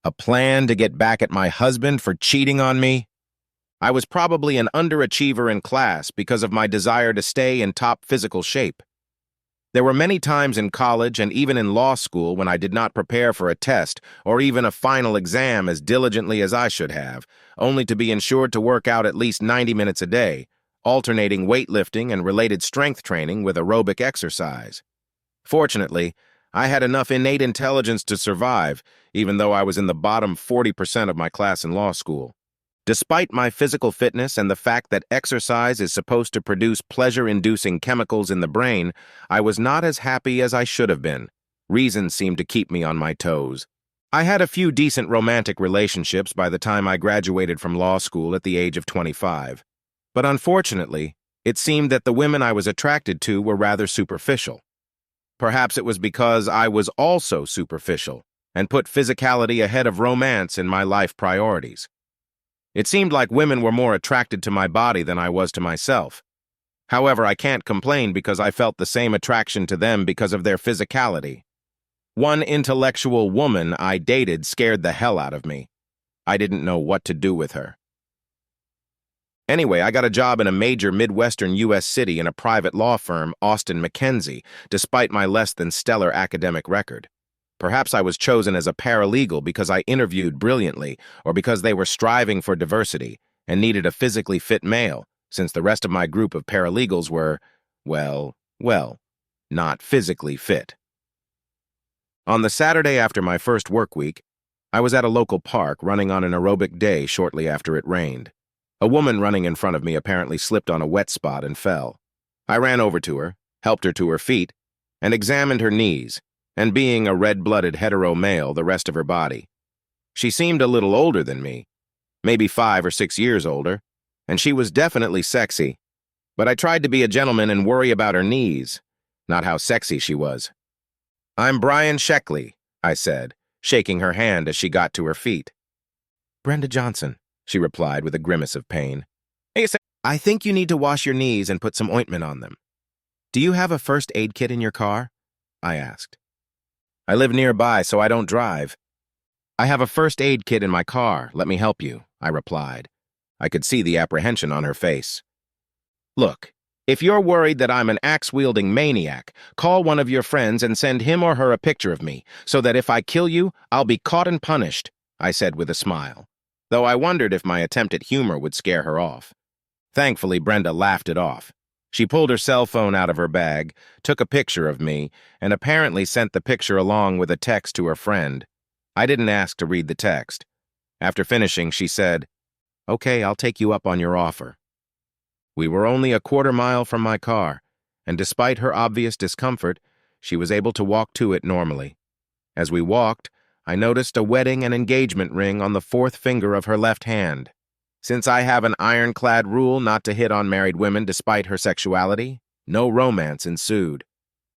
A plan to get back at my husband for cheating on me? I was probably an underachiever in class because of my desire to stay in top physical shape. There were many times in college and even in law school when I did not prepare for a test or even a final exam as diligently as I should have, only to be ensured to work out at least 90 minutes a day, alternating weightlifting and related strength training with aerobic exercise. Fortunately, I had enough innate intelligence to survive, even though I was in the bottom 40% of my class in law school. Despite my physical fitness and the fact that exercise is supposed to produce pleasure-inducing chemicals in the brain, I was not as happy as I should have been. Reasons seemed to keep me on my toes. I had a few decent romantic relationships by the time I graduated from law school at the age of 25. But unfortunately, it seemed that the women I was attracted to were rather superficial. Perhaps it was because I was also superficial and put physicality ahead of romance in my life priorities. It seemed like women were more attracted to my body than I was to myself. However, I can't complain because I felt the same attraction to them because of their physicality. One intellectual woman I dated scared the hell out of me. I didn't know what to do with her. Anyway, I got a job in a major Midwestern U.S. city in a private law firm, Austin McKenzie, despite my less than stellar academic record. Perhaps I was chosen as a paralegal because I interviewed brilliantly, or because they were striving for diversity and needed a physically fit male, since the rest of my group of paralegals were, well, not physically fit. On the Saturday after my first work week, I was at a local park running on an aerobic day shortly after it rained. A woman running in front of me apparently slipped on a wet spot and fell. I ran over to her, helped her to her feet, and examined her knees, and being a red-blooded hetero male, the rest of her body. She seemed a little older than me, maybe 5 or 6 years older, and she was definitely sexy. But I tried to be a gentleman and worry about her knees, not how sexy she was. "I'm Brian Sheckley," I said, shaking her hand as she got to her feet. "Brenda Johnson," she replied with a grimace of pain. "I think you need to wash your knees and put some ointment on them. Do you have a first aid kit in your car?" I asked. "I live nearby, so I don't drive." "I have a first aid kit in my car. Let me help you," I replied. I could see the apprehension on her face. "Look, if you're worried that I'm an axe-wielding maniac, call one of your friends and send him or her a picture of me, so that if I kill you, I'll be caught and punished," I said with a smile, though I wondered if my attempt at humor would scare her off. Thankfully, Brenda laughed it off. She pulled her cell phone out of her bag, took a picture of me, and apparently sent the picture along with a text to her friend. I didn't ask to read the text. After finishing, she said, "Okay, I'll take you up on your offer." We were only a quarter mile from my car, and despite her obvious discomfort, she was able to walk to it normally. As we walked, I noticed a wedding and engagement ring on the 4th finger of her left hand. Since I have an ironclad rule not to hit on married women despite her sexuality, no romance ensued.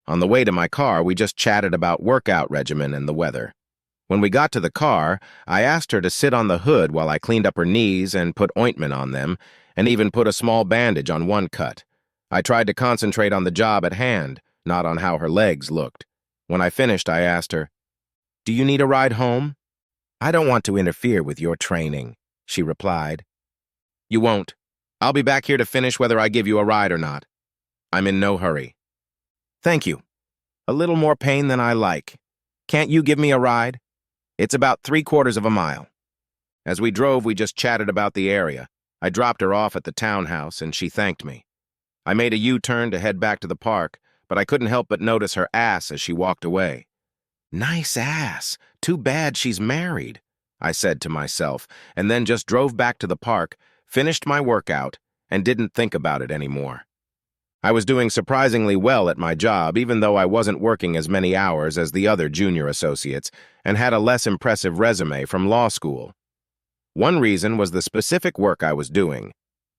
On the way to my car, we just chatted about workout regimen and the weather. When we got to the car, I asked her to sit on the hood while I cleaned up her knees and put ointment on them, and even put a small bandage on one cut. I tried to concentrate on the job at hand, not on how her legs looked. When I finished, I asked her, "Do you need a ride home?" "I don't want to interfere with your training," she replied. "You won't. I'll be back here to finish whether I give you a ride or not. I'm in no hurry." "Thank you. A little more pain than I like. Can't you give me a ride? It's about 3/4 of a mile." As we drove, we just chatted about the area. I dropped her off at the townhouse, and she thanked me. I made a U-turn to head back to the park, but I couldn't help but notice her ass as she walked away. "Nice ass. Too bad she's married," I said to myself, and then just drove back to the park, finished my workout, and didn't think about it anymore. I was doing surprisingly well at my job, even though I wasn't working as many hours as the other junior associates and had a less impressive resume from law school. One reason was the specific work I was doing.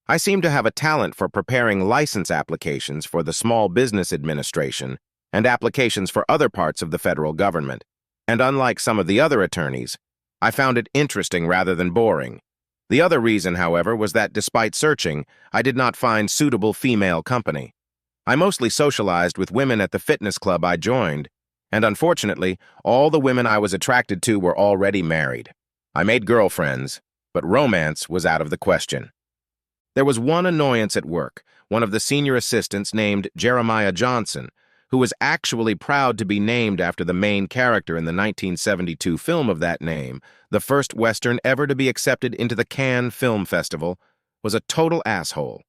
I seemed to have a talent for preparing license applications for the Small Business Administration and applications for other parts of the federal government, and unlike some of the other attorneys, I found it interesting rather than boring. The other reason, however, was that despite searching, I did not find suitable female company. I mostly socialized with women at the fitness club I joined, and unfortunately, all the women I was attracted to were already married. I made girlfriends, but romance was out of the question. There was one annoyance at work, one of the senior assistants named Jeremiah Johnson, who was actually proud to be named after the main character in the 1972 film of that name, the first Western ever to be accepted into the Cannes Film Festival, was a total asshole.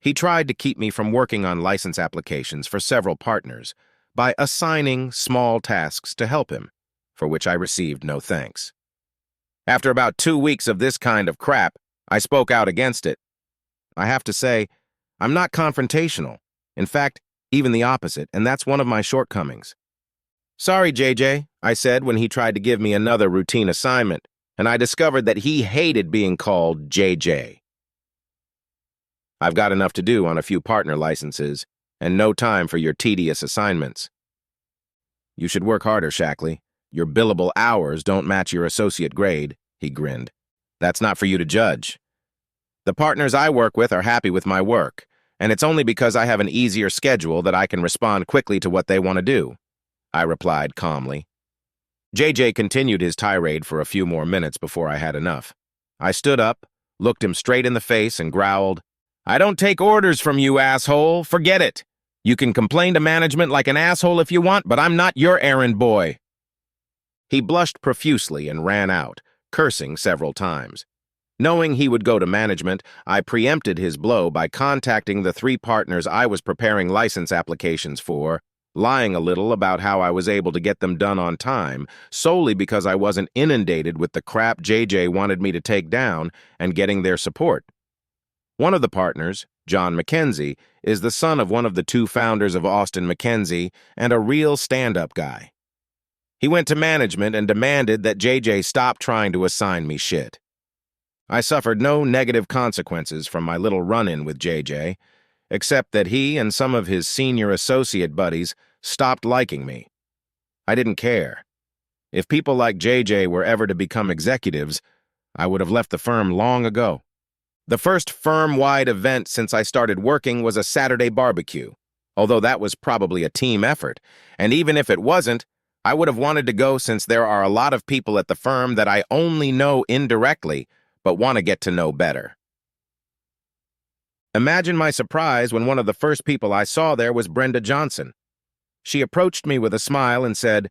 He tried to keep me from working on license applications for several partners by assigning small tasks to help him, for which I received no thanks. After about 2 weeks of this kind of crap, I spoke out against it. I have to say, I'm not confrontational. In fact, even the opposite, and that's one of my shortcomings. "Sorry, JJ," I said when he tried to give me another routine assignment, and I discovered that he hated being called JJ. "I've got enough to do on a few partner licenses, and no time for your tedious assignments." "You should work harder, Shackley. Your billable hours don't match your associate grade," he grinned. "That's not for you to judge. The partners I work with are happy with my work, and it's only because I have an easier schedule that I can respond quickly to what they want to do," I replied calmly. JJ continued his tirade for a few more minutes before I had enough. I stood up, looked him straight in the face, and growled, "I don't take orders from you, asshole. Forget it. You can complain to management like an asshole if you want, but I'm not your errand boy." He blushed profusely and ran out, cursing several times. Knowing he would go to management, I preempted his blow by contacting the 3 partners I was preparing license applications for, lying a little about how I was able to get them done on time, solely because I wasn't inundated with the crap JJ wanted me to take down and getting their support. One of the partners, John McKenzie, is the son of one of the 2 founders of Austin McKenzie and a real stand-up guy. He went to management and demanded that JJ stop trying to assign me shit. I suffered no negative consequences from my little run-in with JJ, except that he and some of his senior associate buddies stopped liking me. I didn't care. If people like JJ were ever to become executives, I would have left the firm long ago. The first firm-wide event since I started working was a Saturday barbecue, although that was probably a team effort, and even if it wasn't, I would have wanted to go since there are a lot of people at the firm that I only know indirectly, but want to get to know better. Imagine my surprise when one of the first people I saw there was Brenda Johnson. She approached me with a smile and said,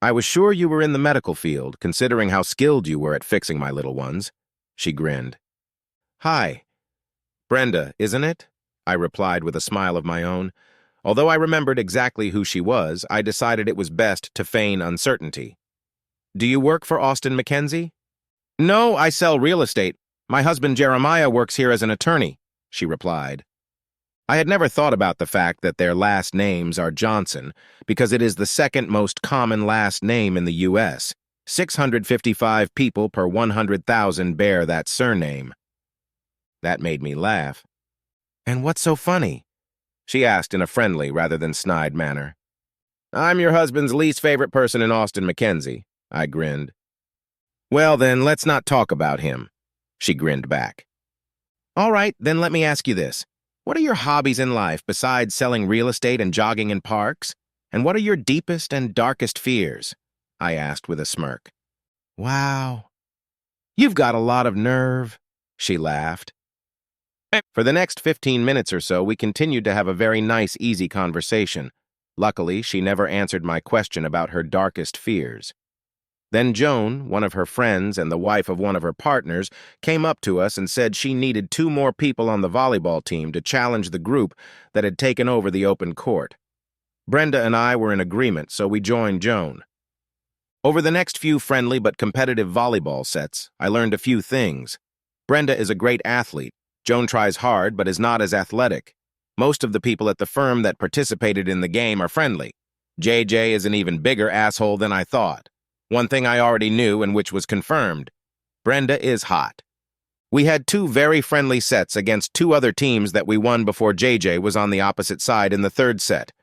"I was sure you were in the medical field, considering how skilled you were at fixing my little ones." She grinned. "Hi. Brenda, isn't it?" I replied with a smile of my own. Although I remembered exactly who she was, I decided it was best to feign uncertainty. "Do you work for Austin McKenzie?" "No, I sell real estate. My husband Jeremiah works here as an attorney," she replied. I had never thought about the fact that their last names are Johnson, because it is the second most common last name in the U.S. 655 people per 100,000 bear that surname. That made me laugh. "And what's so funny?" she asked in a friendly rather than snide manner. "I'm your husband's least favorite person in Austin McKenzie," I grinned. "Well, then, let's not talk about him," she grinned back. "All right, then let me ask you this. What are your hobbies in life besides selling real estate and jogging in parks? And what are your deepest and darkest fears?" I asked with a smirk. "Wow. You've got a lot of nerve," she laughed. For the next 15 minutes or so, we continued to have a very nice, easy conversation. Luckily, she never answered my question about her darkest fears. Then Joan, one of her friends and the wife of one of her partners, came up to us and said she needed 2 more people on the volleyball team to challenge the group that had taken over the open court. Brenda and I were in agreement, so we joined Joan. Over the next few friendly but competitive volleyball sets, I learned a few things. Brenda is a great athlete. Joan tries hard but is not as athletic. Most of the people at the firm that participated in the game are friendly. JJ is an even bigger asshole than I thought. One thing I already knew and which was confirmed. Brenda is hot. We had 2 very friendly sets against 2 other teams that we won before JJ was on the opposite side in the 3rd set.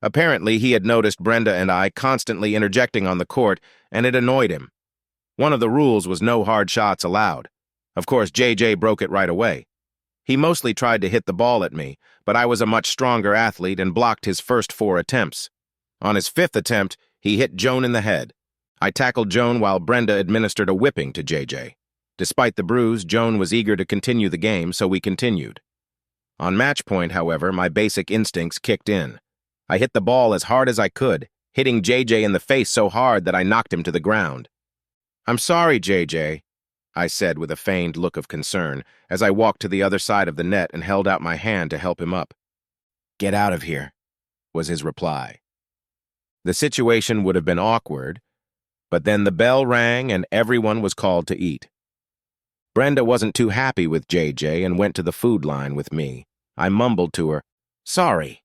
Apparently, he had noticed Brenda and I constantly interjecting on the court, and it annoyed him. One of the rules was no hard shots allowed. Of course, JJ broke it right away. He mostly tried to hit the ball at me, but I was a much stronger athlete and blocked his first 4 attempts. On his 5th attempt, he hit Joan in the head. I tackled Joan while Brenda administered a whipping to JJ. Despite the bruise, Joan was eager to continue the game, so we continued. On match point, however, my basic instincts kicked in. I hit the ball as hard as I could, hitting JJ in the face so hard that I knocked him to the ground. "I'm sorry, JJ," I said with a feigned look of concern as I walked to the other side of the net and held out my hand to help him up. "Get out of here," was his reply. The situation would have been awkward, but then the bell rang and everyone was called to eat. Brenda wasn't too happy with JJ and went to the food line with me. I mumbled to her, "Sorry."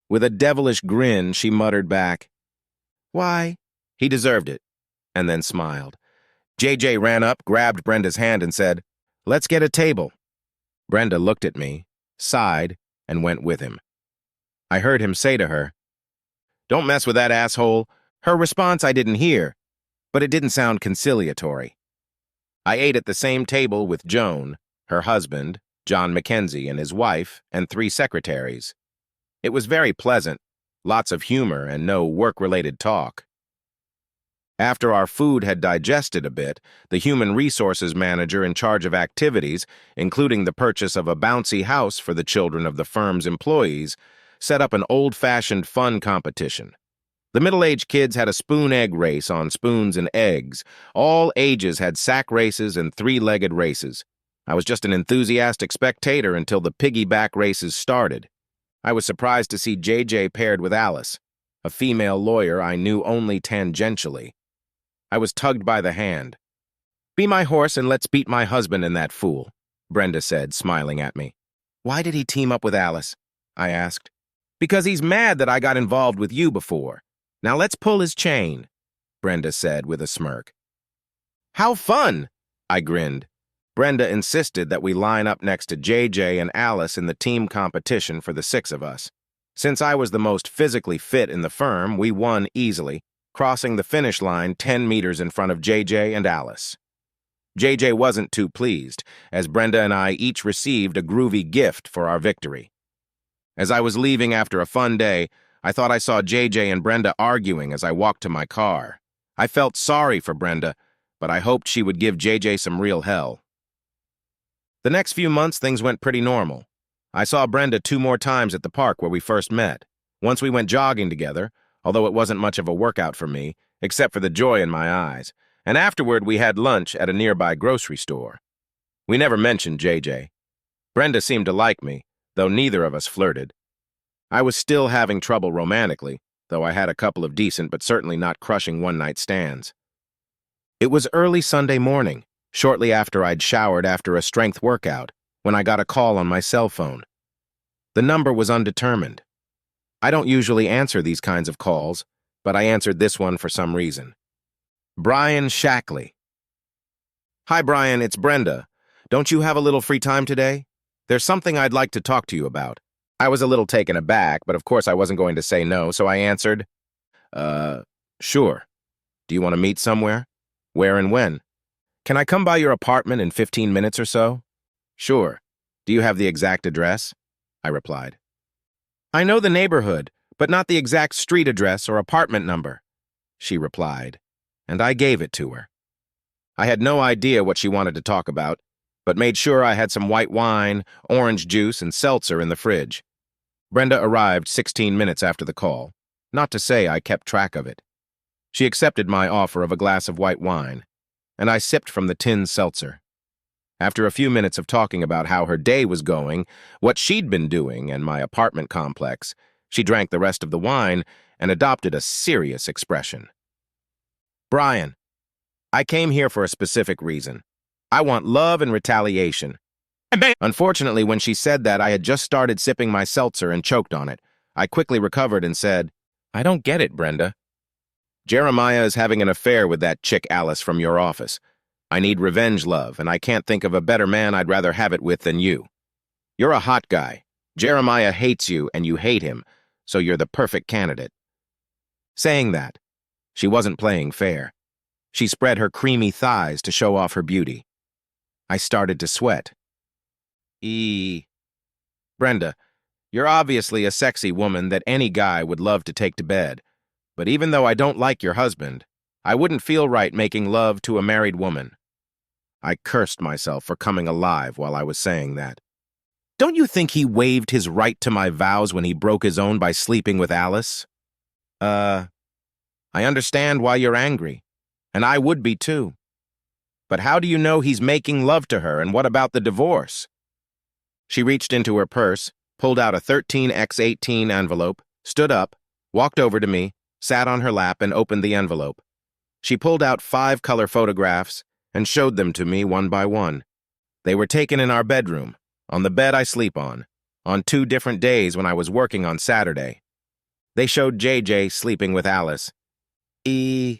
With a devilish grin, she muttered back, "Why?" He deserved it, and then smiled. JJ ran up, grabbed Brenda's hand and said, "Let's get a table." Brenda looked at me, sighed, and went with him. I heard him say to her, "Don't mess with that asshole." Her response I didn't hear, but it didn't sound conciliatory. I ate at the same table with Joan, her husband, John Mackenzie, and his wife, and 3 secretaries. It was very pleasant, lots of humor and no work-related talk. After our food had digested a bit, the human resources manager in charge of activities, including the purchase of a bouncy house for the children of the firm's employees, set up an old-fashioned fun competition. The middle-aged kids had a spoon-egg race on spoons and eggs. All ages had sack races and 3-legged races. I was just an enthusiastic spectator until the piggyback races started. I was surprised to see JJ paired with Alice, a female lawyer I knew only tangentially. I was tugged by the hand. "Be my horse and let's beat my husband and that fool," Brenda said, smiling at me. "Why did he team up with Alice?" I asked. "Because he's mad that I got involved with you before. Now let's pull his chain," Brenda said with a smirk. "How fun!" I grinned. Brenda insisted that we line up next to JJ and Alice in the team competition for the 6 of us. Since I was the most physically fit in the firm, we won easily, crossing the finish line 10 meters in front of JJ and Alice. JJ wasn't too pleased, as Brenda and I each received a groovy gift for our victory. As I was leaving after a fun day, I thought I saw JJ and Brenda arguing as I walked to my car. I felt sorry for Brenda, but I hoped she would give JJ some real hell. The next few months, things went pretty normal. I saw Brenda 2 more times at the park where we first met. Once we went jogging together, although it wasn't much of a workout for me, except for the joy in my eyes, and afterward we had lunch at a nearby grocery store. We never mentioned JJ. Brenda seemed to like me, though neither of us flirted. I was still having trouble romantically, though I had a couple of decent but certainly not crushing one-night stands. It was early Sunday morning, shortly after I'd showered after a strength workout, when I got a call on my cell phone. The number was undetermined. I don't usually answer these kinds of calls, but I answered this one for some reason. Brian Shackley. "Hi, Brian, it's Brenda. Don't you have a little free time today? There's something I'd like to talk to you about." I was a little taken aback, but of course I wasn't going to say no, so I answered, Sure. Do you want to meet somewhere? Where and when? Can I come by your apartment in 15 minutes or so? Sure. Do you have the exact address? I replied. I know the neighborhood, but not the exact street address or apartment number, she replied, and I gave it to her. I had no idea what she wanted to talk about, but made sure I had some white wine, orange juice, and seltzer in the fridge. Brenda arrived 16 minutes after the call, not to say I kept track of it. She accepted my offer of a glass of white wine, and I sipped from the tin seltzer. After a few minutes of talking about how her day was going, what she'd been doing, and my apartment complex, she drank the rest of the wine and adopted a serious expression. Brian, I came here for a specific reason. I want love and retaliation. Unfortunately, when she said that, I had just started sipping my seltzer and choked on it. I quickly recovered and said, I don't get it, Brenda. Jeremiah is having an affair with that chick Alice from your office. I need revenge love, and I can't think of a better man I'd rather have it with than you. You're a hot guy. Jeremiah hates you, and you hate him, so you're the perfect candidate. Saying that, she wasn't playing fair. She spread her creamy thighs to show off her beauty. I started to sweat. Brenda, you're obviously a sexy woman that any guy would love to take to bed. But even though I don't like your husband, I wouldn't feel right making love to a married woman. I cursed myself for coming alive while I was saying that. Don't you think he waived his right to my vows when he broke his own by sleeping with Alice? I understand why you're angry, and I would be too. But how do you know he's making love to her, and what about the divorce? She reached into her purse, pulled out a 13x18 envelope, stood up, walked over to me, sat on her lap, and opened the envelope. She pulled out 5 color photographs and showed them to me one by one. They were taken in our bedroom, on the bed I sleep on 2 different days when I was working on Saturday. They showed JJ sleeping with Alice. I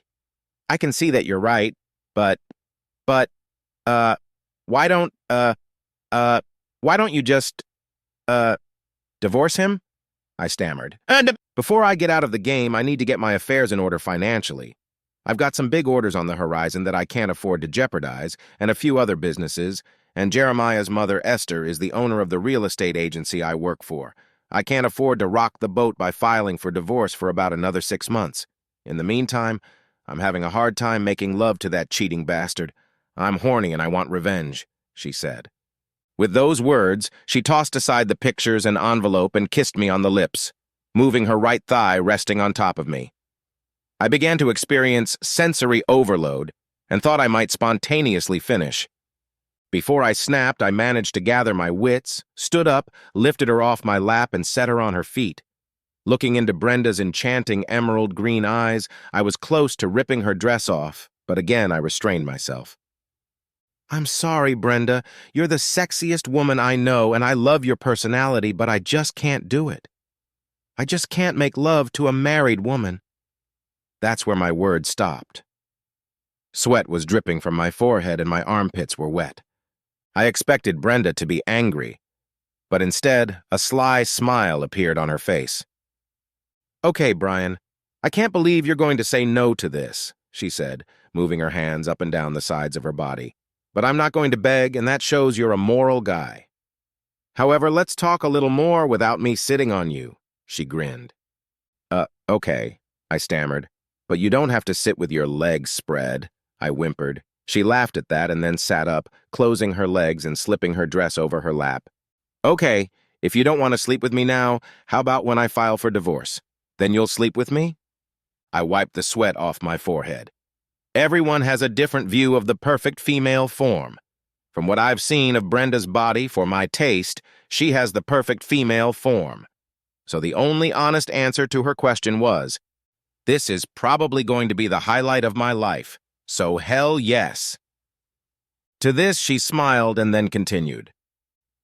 can see that you're right, but, why don't you just, divorce him? I stammered. Before I get out of the game, I need to get my affairs in order financially. I've got some big orders on the horizon that I can't afford to jeopardize, and a few other businesses, and Jeremiah's mother, Esther, is the owner of the real estate agency I work for. I can't afford to rock the boat by filing for divorce for about another 6 months. In the meantime, I'm having a hard time making love to that cheating bastard. I'm horny and I want revenge, she said. With those words, she tossed aside the pictures and envelope and kissed me on the lips, moving her right thigh resting on top of me. I began to experience sensory overload and thought I might spontaneously finish. Before I snapped, I managed to gather my wits, stood up, lifted her off my lap, and set her on her feet. Looking into Brenda's enchanting emerald green eyes, I was close to ripping her dress off, but again I restrained myself. I'm sorry, Brenda. You're the sexiest woman I know, and I love your personality, but I just can't do it. I just can't make love to a married woman. That's where my words stopped. Sweat was dripping from my forehead and my armpits were wet. I expected Brenda to be angry, but instead, a sly smile appeared on her face. Okay, Brian, I can't believe you're going to say no to this, she said, moving her hands up and down the sides of her body. But I'm not going to beg, and that shows you're a moral guy. However, let's talk a little more without me sitting on you, she grinned. Okay, I stammered. But you don't have to sit with your legs spread, I whimpered. She laughed at that and then sat up, closing her legs and slipping her dress over her lap. Okay, if you don't want to sleep with me now, how about when I file for divorce? Then you'll sleep with me? I wiped the sweat off my forehead. Everyone has a different view of the perfect female form. From what I've seen of Brenda's body, for my taste, she has the perfect female form. So the only honest answer to her question was, this is probably going to be the highlight of my life, so hell yes. To this, she smiled and then continued.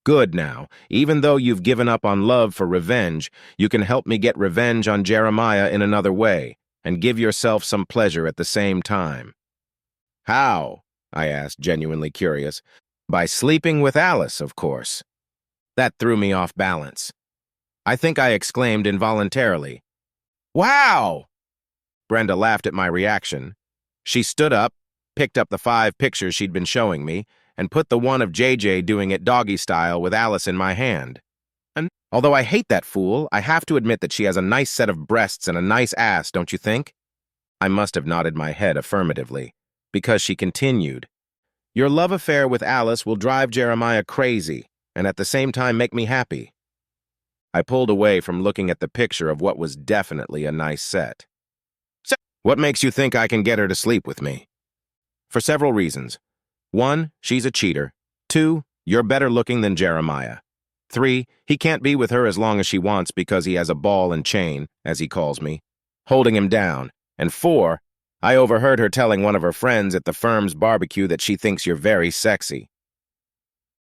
Good now, even though you've given up on love for revenge, you can help me get revenge on Jeremiah in another way, and give yourself some pleasure at the same time. How? I asked, genuinely curious. By sleeping with Alice, of course. That threw me off balance. I think I exclaimed involuntarily, Wow! Brenda laughed at my reaction. She stood up, picked up the 5 pictures she'd been showing me, and put the one of JJ doing it doggy style with Alice in my hand. And although I hate that fool, I have to admit that she has a nice set of breasts and a nice ass, don't you think? I must have nodded my head affirmatively, because she continued, Your love affair with Alice will drive Jeremiah crazy, and at the same time make me happy. I pulled away from looking at the picture of what was definitely a nice set. So, what makes you think I can get her to sleep with me? For several reasons. 1, she's a cheater. 2, you're better looking than Jeremiah. 3, he can't be with her as long as she wants because he has a ball and chain, as he calls me, holding him down. And 4, I overheard her telling one of her friends at the firm's barbecue that she thinks you're very sexy.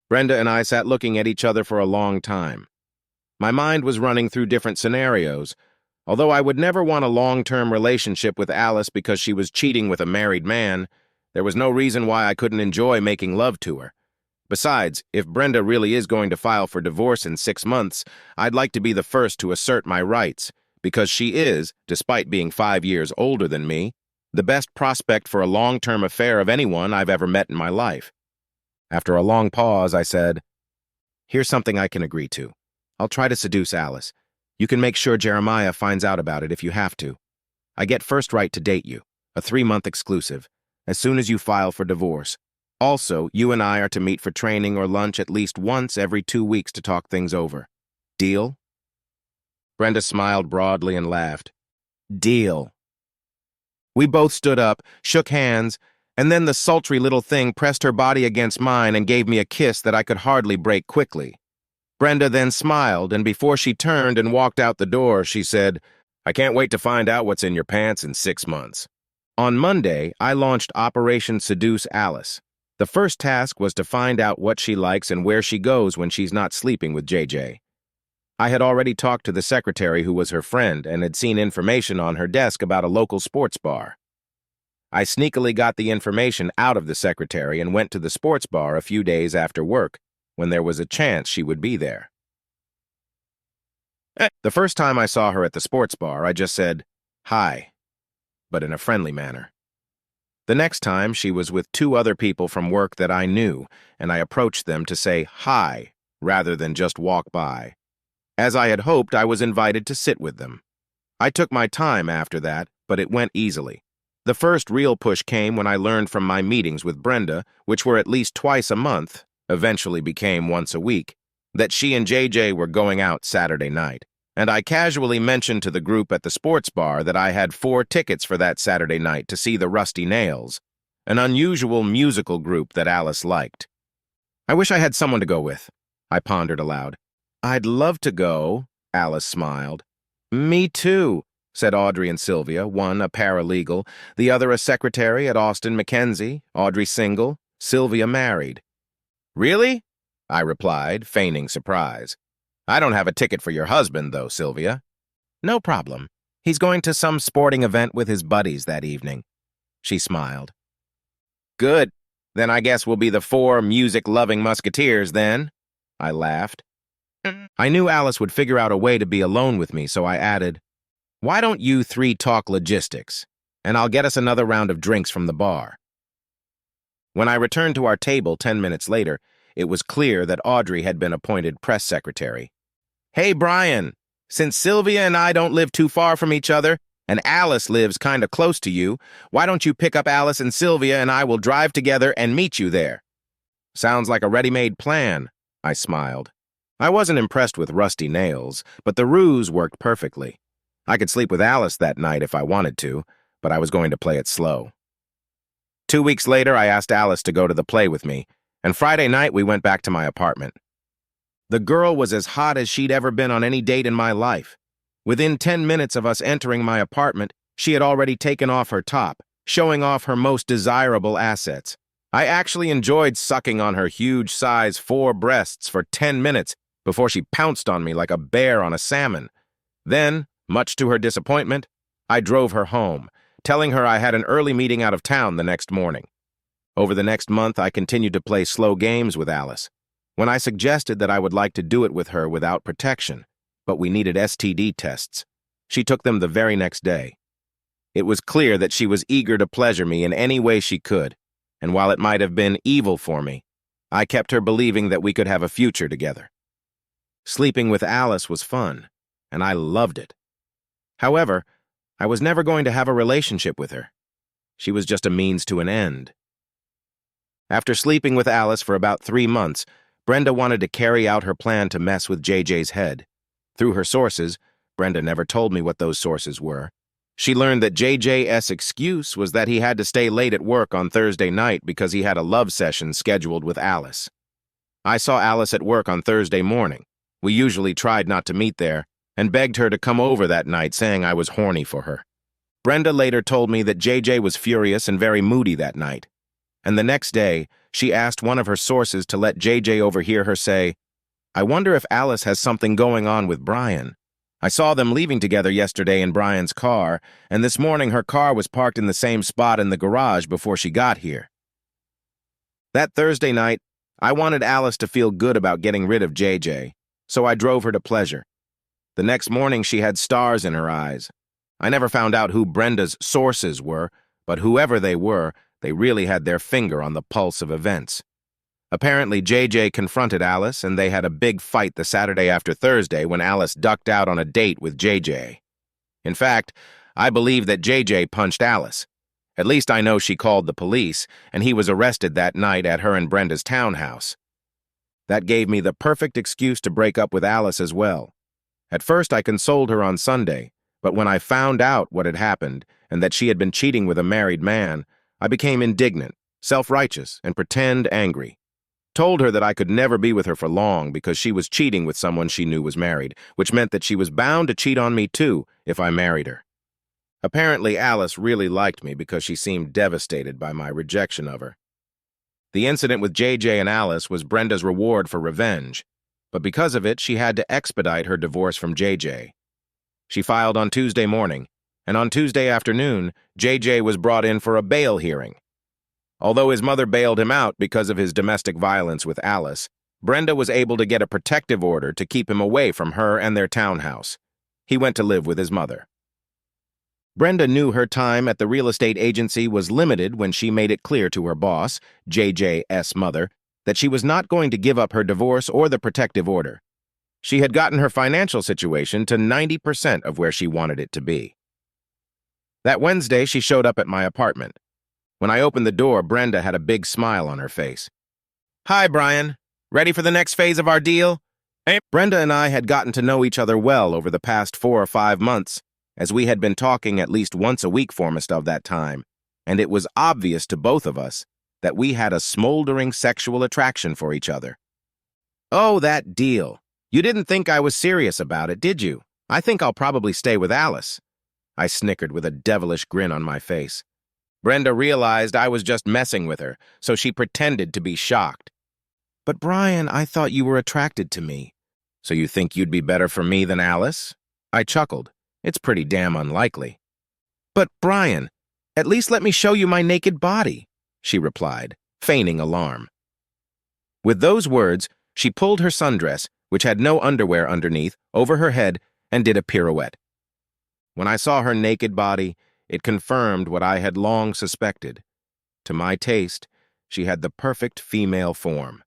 Brenda and I sat looking at each other for a long time. My mind was running through different scenarios. Although I would never want a long-term relationship with Alice because she was cheating with a married man, there was no reason why I couldn't enjoy making love to her. Besides, if Brenda really is going to file for divorce in 6 months, I'd like to be the first to assert my rights, because she is, despite being 5 years older than me, the best prospect for a long-term affair of anyone I've ever met in my life. After a long pause, I said, Here's something I can agree to. I'll try to seduce Alice. You can make sure Jeremiah finds out about it if you have to. I get first right to date you. A 3-month exclusive, as soon as you file for divorce. Also, you and I are to meet for training or lunch at least once every 2 weeks to talk things over. Deal? Brenda smiled broadly and laughed. Deal. We both stood up, shook hands, and then the sultry little thing pressed her body against mine and gave me a kiss that I could hardly break quickly. Brenda then smiled, and before she turned and walked out the door, she said, I can't wait to find out what's in your pants in 6 months. On Monday, I launched Operation Seduce Alice. The first task was to find out what she likes and where she goes when she's not sleeping with JJ. I had already talked to the secretary who was her friend and had seen information on her desk about a local sports bar. I sneakily got the information out of the secretary and went to the sports bar a few days after work, when there was a chance she would be there. The first time I saw her at the sports bar, I just said, hi, but in a friendly manner. The next time, she was with 2 other people from work that I knew, and I approached them to say hi, rather than just walk by. As I had hoped, I was invited to sit with them. I took my time after that, but it went easily. The first real push came when I learned from my meetings with Brenda, which were at least twice a month, eventually became once a week, that she and JJ were going out Saturday night. And I casually mentioned to the group at the sports bar that I had 4 tickets for that Saturday night to see the Rusty Nails, an unusual musical group that Alice liked. I wish I had someone to go with, I pondered aloud. I'd love to go, Alice smiled. Me too, said Audrey and Sylvia, one a paralegal, the other a secretary at Austin Mackenzie, Audrey single, Sylvia married. Really? I replied, feigning surprise. I don't have a ticket for your husband, though, Sylvia. No problem. He's going to some sporting event with his buddies that evening. She smiled. Good. Then I guess we'll be the 4 music-loving musketeers, then. I laughed. I knew Alice would figure out a way to be alone with me, so I added, why don't you 3 talk logistics, and I'll get us another round of drinks from the bar. When I returned to our table 10 minutes later, it was clear that Audrey had been appointed press secretary. Hey, Brian, since Sylvia and I don't live too far from each other, and Alice lives kind of close to you, why don't you pick up Alice and Sylvia and I will drive together and meet you there? Sounds like a ready-made plan, I smiled. I wasn't impressed with Rusty Nails, but the ruse worked perfectly. I could sleep with Alice that night if I wanted to, but I was going to play it slow. 2 weeks later, I asked Alice to go to the play with me, and Friday night we went back to my apartment. The girl was as hot as she'd ever been on any date in my life. Within 10 minutes of us entering my apartment, she had already taken off her top, showing off her most desirable assets. I actually enjoyed sucking on her huge size 4 breasts for 10 minutes before she pounced on me like a bear on a salmon. Then, much to her disappointment, I drove her home, telling her I had an early meeting out of town the next morning. Over the next month, I continued to play slow games with Alice. When I suggested that I would like to do it with her without protection, but we needed STD tests, she took them the very next day. It was clear that she was eager to pleasure me in any way she could, and while it might have been evil for me, I kept her believing that we could have a future together. Sleeping with Alice was fun, and I loved it. However, I was never going to have a relationship with her. She was just a means to an end. After sleeping with Alice for about 3 months, Brenda wanted to carry out her plan to mess with JJ's head. Through her sources, Brenda never told me what those sources were. She learned that JJ's excuse was that he had to stay late at work on Thursday night because he had a love session scheduled with Alice. I saw Alice at work on Thursday morning. We usually tried not to meet there, and begged her to come over that night, saying I was horny for her. Brenda later told me that JJ was furious and very moody that night. And the next day, she asked one of her sources to let JJ overhear her say, I wonder if Alice has something going on with Brian. I saw them leaving together yesterday in Brian's car, and this morning her car was parked in the same spot in the garage before she got here. That Thursday night, I wanted Alice to feel good about getting rid of JJ, so I drove her to Pleasure. The next morning, she had stars in her eyes. I never found out who Brenda's sources were, but whoever they were, they really had their finger on the pulse of events. Apparently, JJ confronted Alice, and they had a big fight the Saturday after Thursday when Alice ducked out on a date with JJ. In fact, I believe that JJ punched Alice, At least I know she called the police, and he was arrested that night at her and Brenda's townhouse. That gave me the perfect excuse to break up with Alice as well. At first, I consoled her on Sunday, but when I found out what had happened and that she had been cheating with a married man, I became indignant, self-righteous, and pretend angry. Told her that I could never be with her for long because she was cheating with someone she knew was married, which meant that she was bound to cheat on me too if I married her. Apparently, Alice really liked me because she seemed devastated by my rejection of her. The incident with JJ and Alice was Brenda's reward for revenge, but because of it, she had to expedite her divorce from JJ. She filed on Tuesday morning, and on Tuesday afternoon, JJ was brought in for a bail hearing. Although his mother bailed him out because of his domestic violence with Alice, Brenda was able to get a protective order to keep him away from her and their townhouse. He went to live with his mother. Brenda knew her time at the real estate agency was limited when she made it clear to her boss, JJ's mother, that she was not going to give up her divorce or the protective order. She had gotten her financial situation to 90% of where she wanted it to be. That Wednesday, she showed up at my apartment. When I opened the door, Brenda had a big smile on her face. "Hi, Brian. Ready for the next phase of our deal?" Brenda and I had gotten to know each other well over the past 4 or 5 months, as we had been talking at least once a week for most of that time, and it was obvious to both of us that we had a smoldering sexual attraction for each other. "Oh, that deal. You didn't think I was serious about it, did you? I think I'll probably stay with Alice." I snickered with a devilish grin on my face. Brenda realized I was just messing with her, so she pretended to be shocked. "But Brian, I thought you were attracted to me. So you think you'd be better for me than Alice?" I chuckled. "It's pretty damn unlikely." "But Brian, at least let me show you my naked body," she replied, feigning alarm. With those words, she pulled her sundress, which had no underwear underneath, over her head and did a pirouette. When I saw her naked body, it confirmed what I had long suspected. To my taste, she had the perfect female form.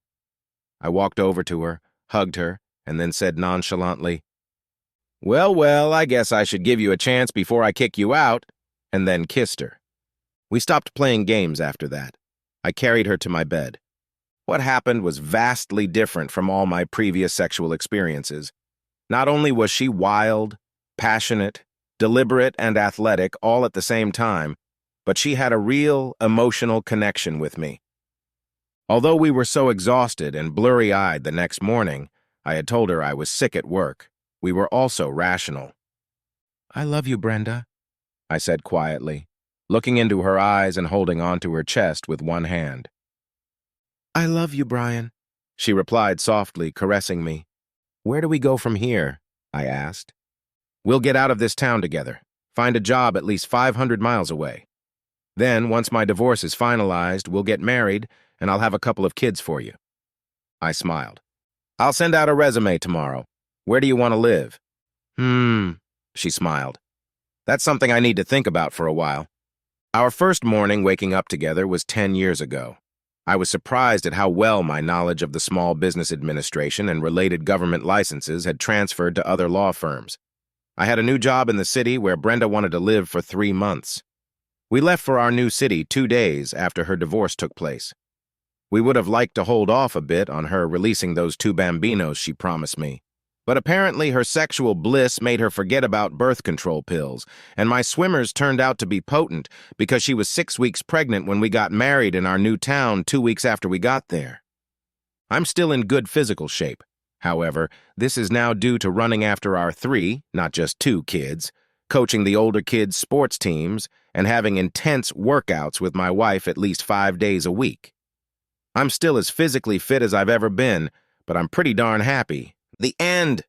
I walked over to her, hugged her, and then said nonchalantly, Well, I guess I should give you a chance before I kick you out," and then kissed her. We stopped playing games after that. I carried her to my bed. What happened was vastly different from all my previous sexual experiences. Not only was she wild, passionate, deliberate, and athletic all at the same time, but she had a real emotional connection with me. Although we were so exhausted and blurry-eyed the next morning, I had told her I was sick at work. We were also rational. "I love you, Brenda," I said quietly, looking into her eyes and holding onto her chest with one hand. "I love you, Brian," she replied softly, caressing me. "Where do we go from here?" I asked. "We'll get out of this town together, find a job at least 500 miles away. Then, once my divorce is finalized, we'll get married, and I'll have a couple of kids for you." I smiled. "I'll send out a resume tomorrow. Where do you want to live?" She smiled. "That's something I need to think about for a while." Our first morning waking up together was 10 years ago. I was surprised at how well my knowledge of the Small Business Administration and related government licenses had transferred to other law firms. I had a new job in the city where Brenda wanted to live for 3 months. We left for our new city 2 days after her divorce took place. We would have liked to hold off a bit on her releasing those 2 bambinos she promised me. But apparently her sexual bliss made her forget about birth control pills, and my swimmers turned out to be potent because she was 6 weeks pregnant when we got married in our new town 2 weeks after we got there. I'm still in good physical shape. However, this is now due to running after our 3, not just 2 kids, coaching the older kids' sports teams, and having intense workouts with my wife at least 5 days a week. I'm still as physically fit as I've ever been, but I'm pretty darn happy. The end.